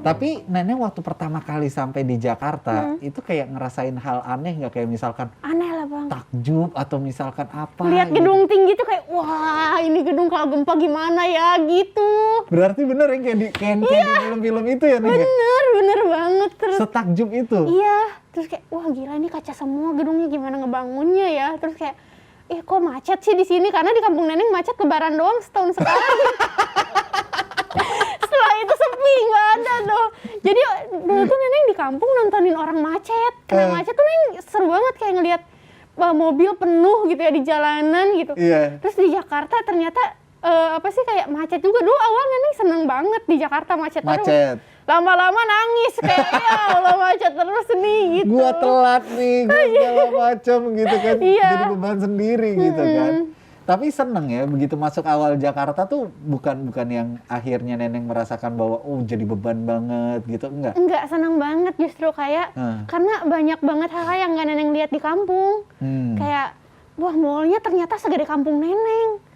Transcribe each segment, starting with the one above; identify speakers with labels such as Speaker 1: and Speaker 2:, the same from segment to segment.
Speaker 1: Tapi Neneng waktu pertama kali sampai di Jakarta, itu kayak ngerasain hal aneh nggak? Kayak misalkan
Speaker 2: Aneh lah bang.
Speaker 1: takjub atau misalkan apa
Speaker 2: Lihat
Speaker 1: gitu?
Speaker 2: gedung tinggi tuh kayak, wah ini gedung kalau gempa gimana ya gitu.
Speaker 1: Berarti bener yang kayak di film-film itu ya Neng?
Speaker 2: Bener banget. Terus
Speaker 1: Setakjub itu?
Speaker 2: iya, terus kayak wah gila ini kaca semua gedungnya gimana ngebangunnya ya. Terus kayak, kok macet sih di sini, karena di kampung Neneng macet lebaran doang setahun sekali. Setelah itu sepi, nggak ada tuh. Jadi dulu tuh Neneng di kampung nontonin orang macet. Karena macet tuh Neneng seru banget kayak ngelihat mobil penuh gitu ya di jalanan gitu.
Speaker 1: Iya.
Speaker 2: Terus di Jakarta ternyata apa sih kayak macet juga. Dulu awal Neneng seneng banget di Jakarta macet terus.
Speaker 1: Macet.
Speaker 2: Lama-lama nangis kayak ya Allah macet terus nih gitu.
Speaker 1: Gua telat nih, gua segala macam gitu kan.
Speaker 2: Iya.
Speaker 1: Jadi beban sendiri gitu kan. Tapi seneng ya begitu masuk awal Jakarta tuh bukan yang akhirnya Neneng merasakan bahwa jadi beban banget gitu, enggak?
Speaker 2: Enggak, seneng banget justru kayak karena banyak banget hal-hal yang nggak Neneng lihat di kampung. Kayak wah mallnya ternyata segede kampung Neneng.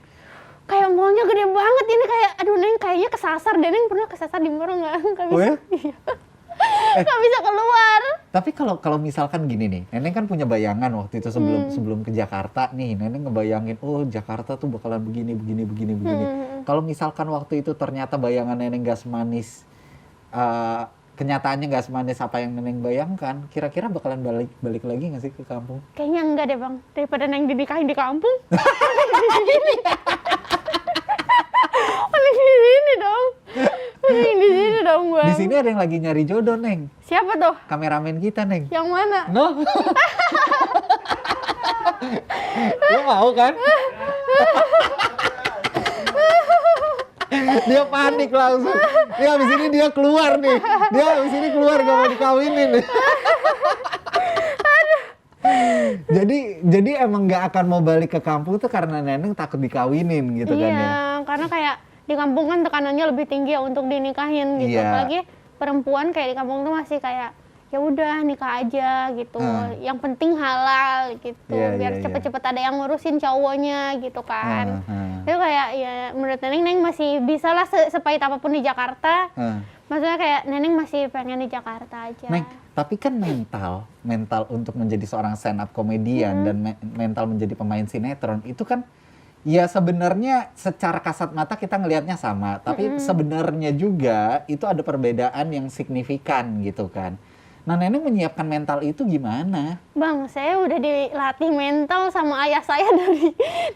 Speaker 2: Kayak mallnya gede banget ini, kayak aduh Neneng kayaknya kesasar. Neneng pernah kesasar di mall nggak bisa.
Speaker 1: Oh ya?
Speaker 2: Iya. Nggak bisa keluar.
Speaker 1: Tapi kalau misalkan gini nih, Neneng kan punya bayangan waktu itu sebelum ke Jakarta nih, Neneng ngebayangin Jakarta tuh bakalan begini. Kalau misalkan waktu itu ternyata bayangan Neneng gak semanis, kenyataannya gak semanis apa yang Neneng bayangkan, kira-kira bakalan balik lagi gak sih ke kampung?
Speaker 2: Kayaknya enggak deh bang, daripada Neneng dinikahin di kampung. Mending di sini dong. Mending di sini dong bang.
Speaker 1: Di sini ada yang lagi nyari jodoh Neng.
Speaker 2: Siapa tuh?
Speaker 1: Kameramen kita Neng.
Speaker 2: Yang mana?
Speaker 1: No. Lo mau kan? Dia panik langsung. Dia habis ini dia keluar nih. Dia habis ini keluar gak mau dikawinin. Jadi emang gak akan mau balik ke kampung tuh karena Neneng takut dikawinin gitu kan ya?
Speaker 2: Iya, karena kayak di kampung kan tekanannya lebih tinggi ya untuk dinikahin gitu.
Speaker 1: Iya.
Speaker 2: Apalagi perempuan kayak di kampung tuh masih kayak ya udah nikah aja gitu. Yang penting halal gitu. Biar cepet-cepet ada yang ngurusin cowoknya gitu kan. Itu kayak ya menurut Neneng masih bisa lah sepahit apapun di Jakarta. Maksudnya kayak Neneng masih pengen di Jakarta aja.
Speaker 1: Neng, tapi kan mental untuk menjadi seorang stand up komedian dan mental menjadi pemain sinetron itu kan ya sebenarnya secara kasat mata kita ngelihatnya sama, tapi sebenarnya juga itu ada perbedaan yang signifikan gitu kan. Nah, Neneng menyiapkan mental itu gimana?
Speaker 2: Bang, saya udah dilatih mental sama ayah saya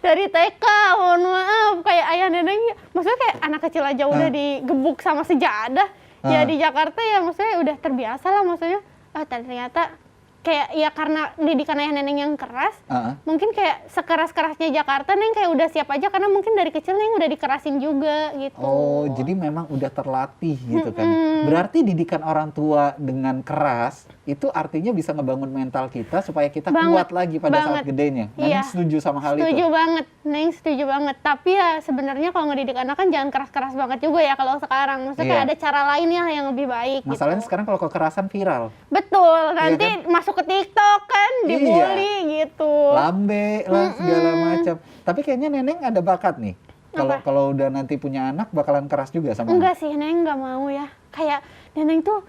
Speaker 2: dari TK. Mohon maaf, kayak ayah Neneng, maksudnya kayak anak kecil aja udah digebuk sama sejadah. Ya di Jakarta ya maksudnya udah terbiasa lah, maksudnya ternyata kayak ya karena didikan ayah Neneng yang keras, mungkin kayak sekeras-kerasnya Jakarta Neng kayak udah siap aja karena mungkin dari kecil Neng udah dikerasin juga gitu.
Speaker 1: Oh, jadi memang udah terlatih gitu kan. Berarti didikan orang tua dengan keras itu artinya bisa ngebangun mental kita supaya kita kuat lagi pada saat gedenya. Neneng setuju sama hal itu?
Speaker 2: Setuju banget, Neng setuju banget. Tapi ya sebenarnya kalau ngedidik anak kan jangan keras-keras banget juga ya kalau sekarang. Maksudnya kayak ada cara lain ya yang lebih baik.
Speaker 1: Masalahnya sekarang kalau kekerasan viral.
Speaker 2: Betul, nanti masuk ke TikTok kan, dibully gitu.
Speaker 1: Lambe lah segala macam. Tapi kayaknya Neneng ada bakat nih. Kalau udah nanti punya anak bakalan keras juga sama
Speaker 2: Enggak sih, Neneng nggak mau ya. Kayak Neneng tuh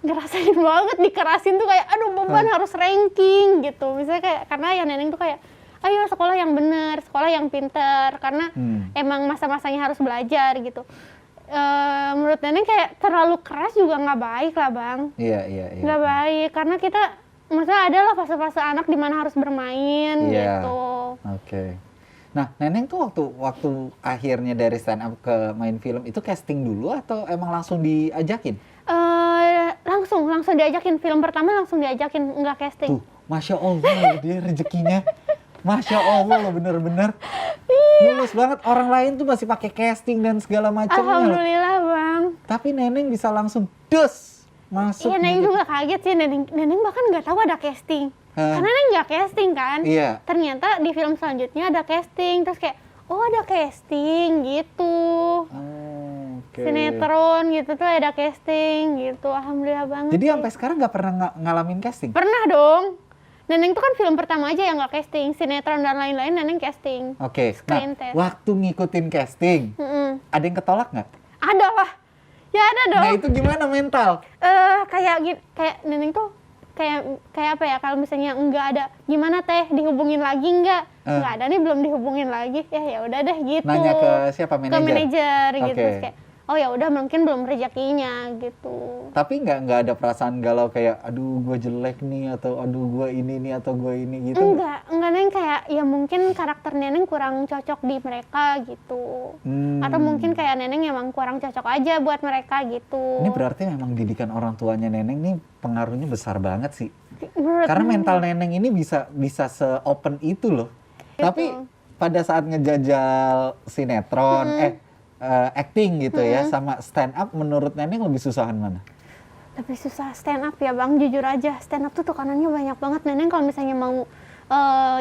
Speaker 2: ngerasain banget dikerasin tuh kayak aduh beban harus ranking gitu. Misalnya kayak karena ya Neneng tuh kayak ayo sekolah yang bener, sekolah yang pinter karena emang masa-masanya harus belajar gitu. Menurut Neneng kayak terlalu keras juga nggak baik lah bang.
Speaker 1: Iya.
Speaker 2: Nggak baik karena kita maksudnya ada lah fase-fase anak di mana harus bermain gitu.
Speaker 1: Oke. Nah, Neneng tuh waktu akhirnya dari stand up ke main film itu casting dulu atau emang langsung diajakin?
Speaker 2: Langsung diajakin. Film pertama langsung diajakin, nggak casting.
Speaker 1: Tuh, Masya Allah dia rezekinya. Masya Allah loh bener-bener. Mulus banget. Orang lain tuh masih pakai casting dan segala macamnya.
Speaker 2: Alhamdulillah bang.
Speaker 1: Tapi Neneng bisa langsung masuk.
Speaker 2: Iya, Neneng juga kaget sih. Neneng bahkan nggak tahu ada casting. Karena Neneng nggak casting kan.
Speaker 1: Iya.
Speaker 2: Ternyata di film selanjutnya ada casting. Terus kayak, oh ada casting gitu. Sinetron gitu tuh ada casting gitu. Alhamdulillah banget.
Speaker 1: Jadi sampai sekarang nggak pernah ngalamin casting?
Speaker 2: Pernah dong. Neneng tuh kan film pertama aja yang nggak casting. Sinetron dan lain-lain Neneng casting.
Speaker 1: Oke. Nah, waktu ngikutin casting, ada yang ketolak nggak?
Speaker 2: Ada lah. Ya ada dong.
Speaker 1: Nah itu gimana mental?
Speaker 2: Kayak neneng tuh kayak apa ya, kalau misalnya enggak ada, gimana teh dihubungin lagi enggak ada nih, belum dihubungin lagi, ya udah deh gitu.
Speaker 1: Nanya ke siapa, manajer?
Speaker 2: Ke manajer gitu.
Speaker 1: Oke.
Speaker 2: Terus kayak oh ya udah mungkin belum rezekinya gitu.
Speaker 1: Tapi nggak ada perasaan galau kayak aduh gue jelek nih, atau aduh gue ini nih, atau gue ini gitu?
Speaker 2: Enggak Neng, kayak ya mungkin karakter Neneng kurang cocok di mereka gitu. Atau mungkin kayak Neneng emang kurang cocok aja buat mereka gitu.
Speaker 1: Ini berarti memang didikan orang tuanya Neneng nih pengaruhnya besar banget sih.
Speaker 2: Menurut
Speaker 1: Karena
Speaker 2: Neneng,
Speaker 1: mental Neneng ini bisa se-open itu loh.
Speaker 2: Gitu.
Speaker 1: Tapi pada saat ngejajal sinetron, acting gitu ya, sama stand up, menurut Neneng lebih susahan mana?
Speaker 2: lebih susah stand up ya Bang, jujur aja. Stand up tuh tekanannya banyak banget. Neneng kalau misalnya mau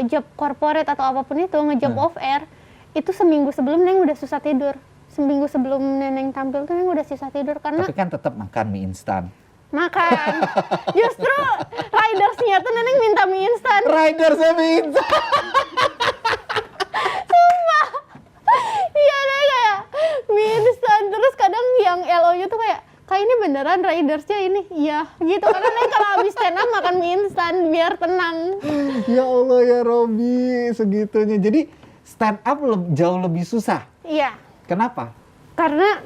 Speaker 2: job corporate atau apapun itu, ngejob off air, itu seminggu sebelum Neneng udah susah tidur. Seminggu sebelum Neneng tampil tuh Neneng udah susah tidur karena
Speaker 1: Tapi kan tetap makan mie instan.
Speaker 2: makan. Justru ridersnya tuh Neneng minta mie instan.
Speaker 1: Ridersnya mie instan.
Speaker 2: Iya deh, kayak mie instan. Terus kadang yang LO-nya tuh kayak ini beneran ridersnya ini? Iya gitu. Karena Neneng kalau habis stand up makan mie instan biar tenang.
Speaker 1: Ya Allah ya Robi, segitunya. Jadi stand up jauh lebih susah.
Speaker 2: Iya.
Speaker 1: Kenapa?
Speaker 2: Karena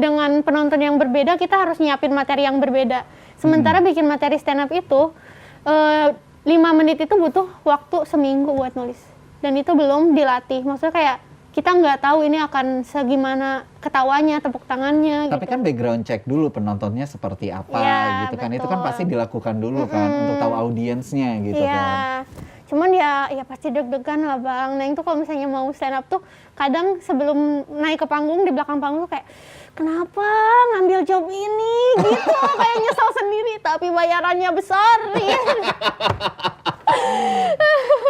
Speaker 2: dengan penonton yang berbeda, kita harus nyiapin materi yang berbeda. Sementara bikin materi stand up itu 5 menit itu butuh waktu seminggu buat nulis. Dan itu belum dilatih. Maksudnya kayak kita nggak tahu ini akan segimana ketawanya, tepuk tangannya.
Speaker 1: Tapi
Speaker 2: gitu.
Speaker 1: kan background check dulu penontonnya seperti apa
Speaker 2: Ya,
Speaker 1: gitu kan. Itu kan
Speaker 2: betul.
Speaker 1: pasti dilakukan dulu kan untuk tahu audiensnya gitu
Speaker 2: Iya.
Speaker 1: kan.
Speaker 2: Cuman ya pasti deg-degan lah Bang. Nah itu kalau misalnya mau stand up tuh kadang sebelum naik ke panggung, di belakang panggung tuh kayak kenapa ngambil job ini gitu. Kayak nyesel sendiri tapi bayarannya besar. Gitu.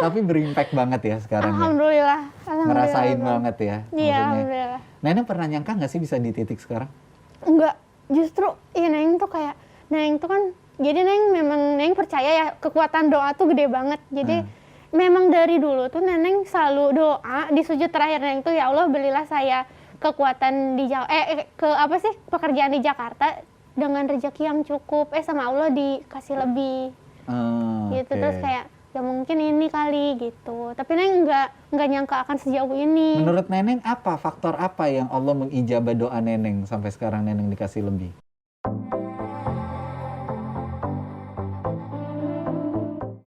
Speaker 1: Tapi berimpact banget ya sekarang ya.
Speaker 2: Alhamdulillah.
Speaker 1: Ngerasain
Speaker 2: Bang.
Speaker 1: banget ya.
Speaker 2: Iya,
Speaker 1: maksudnya.
Speaker 2: alhamdulillah.
Speaker 1: Neneng pernah nyangka nggak sih bisa di titik sekarang?
Speaker 2: Enggak, justru Neneng tuh kayak Neneng tuh kan, jadi Neneng percaya ya kekuatan doa tuh gede banget. Jadi memang dari dulu tuh Neneng selalu doa di sujud terakhir Neneng tuh, ya Allah berilah saya kekuatan di pekerjaan di Jakarta dengan rezeki yang cukup, sama Allah dikasih lebih. Gitu.
Speaker 1: Oke.
Speaker 2: Terus kayak ya mungkin ini kali gitu. Tapi Neneng nggak nyangka akan sejauh ini.
Speaker 1: Menurut Neneng faktor apa yang Allah mengijabah doa Neneng sampai sekarang Neneng dikasih lebih?